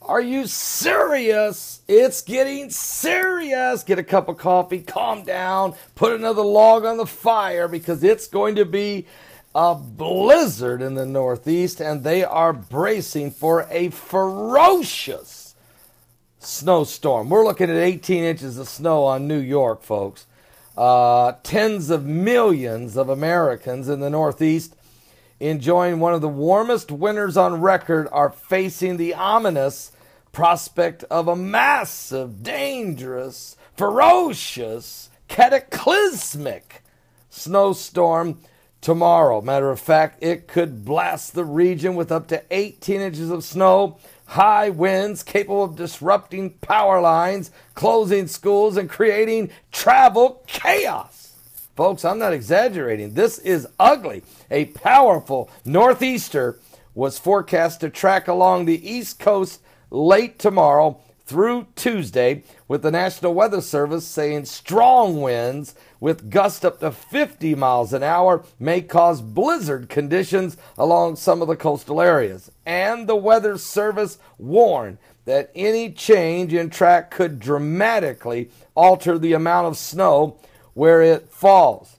Are you serious? It's getting serious. Get a cup of coffee, calm down, put another log on the fire because it's going to be a blizzard in the Northeast, and they are bracing for a ferocious snowstorm. We're looking at 18 inches of snow on New York, folks. Tens of millions of Americans in the Northeast enjoying one of the warmest winters on record are facing the ominous prospect of a massive, dangerous, ferocious, cataclysmic snowstorm tomorrow. Matter of fact, it could blast the region with up to 18 inches of snow, high winds capable of disrupting power lines, closing schools, and creating travel chaos. Folks, I'm not exaggerating. This is ugly. A powerful northeaster was forecast to track along the East Coast late tomorrow through Tuesday, with the National Weather Service saying strong winds with gusts up to 50 miles an hour may cause blizzard conditions along some of the coastal areas. And the Weather Service warned that any change in track could dramatically alter the amount of snow where it falls.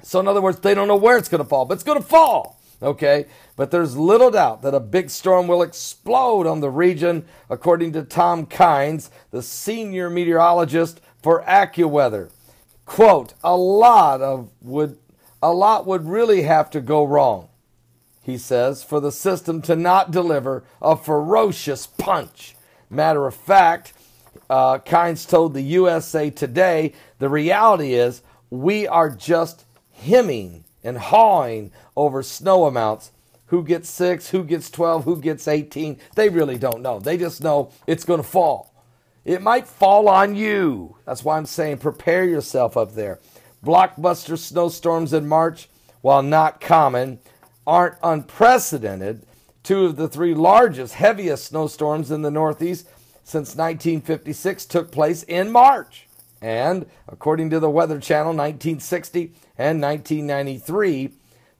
So in other words, they don't know where it's going to fall, but it's going to fall. Okay, but there's little doubt that a big storm will explode on the region, according to Tom Kynes, the senior meteorologist for AccuWeather. Quote, a lot would really have to go wrong, he says, for the system to not deliver a ferocious punch. Matter of fact, Kynes told the USA Today, the reality is we are just hemming and hawing over snow amounts. Who gets 6, who gets 12, who gets 18? They really don't know. They just know it's going to fall. It might fall on you. That's why I'm saying prepare yourself up there. Blockbuster snowstorms in March, while not common, aren't unprecedented. 2 of the 3 largest, heaviest snowstorms in the Northeast since 1956 took place in March. And according to the Weather Channel, 1960 and 1993,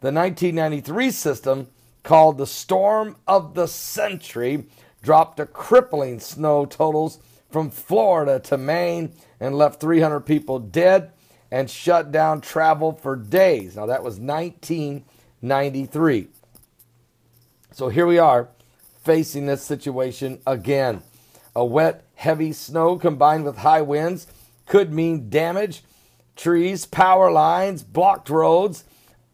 the 1993 system, called the Storm of the Century, dropped a crippling snow totals from Florida to Maine and left 300 people dead and shut down travel for days. Now, that was 1993. So here we are facing this situation again. A wet, heavy snow combined with high winds could mean damage, trees, power lines, blocked roads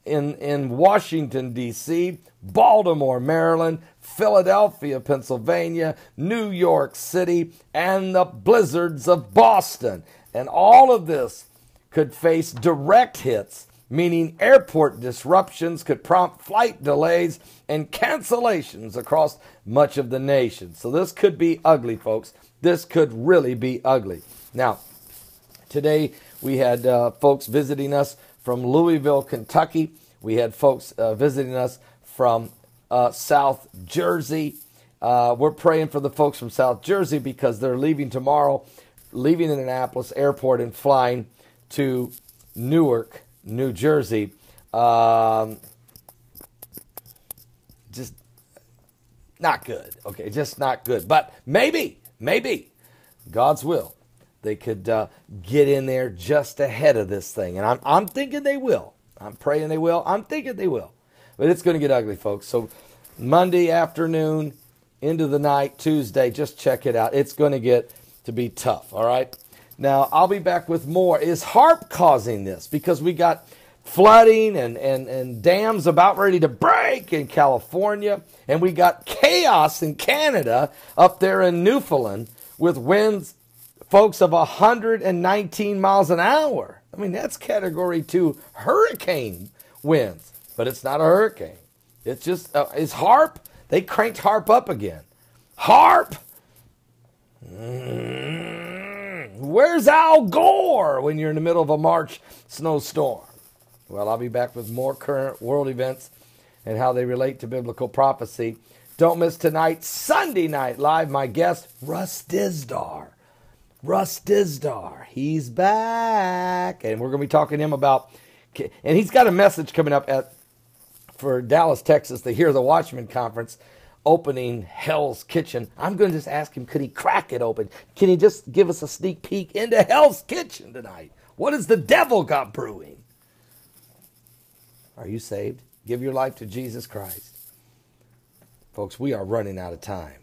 in Washington, D.C., Baltimore, Maryland, Philadelphia, Pennsylvania, New York City, and the blizzards of Boston. And all of this could face direct hits, meaning airport disruptions could prompt flight delays and cancellations across much of the nation. So this could be ugly, folks. This could really be ugly. Now, today we had folks visiting us from Louisville, Kentucky. We had folks visiting us from South Jersey. We're praying for the folks from South Jersey because they're leaving tomorrow, leaving Indianapolis Airport and flying to Newark, New Jersey. Just not good. Okay, just not good. But maybe, God's will, they could get in there just ahead of this thing. And I'm thinking they will. I'm praying they will. I'm thinking they will. But it's going to get ugly, folks. So Monday afternoon into the night, Tuesday, just check it out. It's going to get to be tough, all right? Now, I'll be back with more. Is HARP causing this? Because we got flooding and dams about ready to break in California. And we got chaos in Canada up there in Newfoundland with winds, folks, of 119 miles an hour. I mean, that's Category 2 hurricane winds. But it's not a hurricane. It's just, is HARP? They cranked HARP up again. HARP? Where's Al Gore when you're in the middle of a March snowstorm? Well, I'll be back with more current world events and how they relate to biblical prophecy. Don't miss tonight, Sunday Night Live. My guest, Russ Dizdar. Russ Dizdar. He's back. And we're going to be talking to him about, and he's got a message coming up for Dallas, Texas, the Hear the Watchman conference opening Hell's Kitchen, I'm going to just ask him, could he crack it open? Can he just give us a sneak peek into Hell's Kitchen tonight? What has the devil got brewing? Are you saved? Give your life to Jesus Christ. Folks, we are running out of time.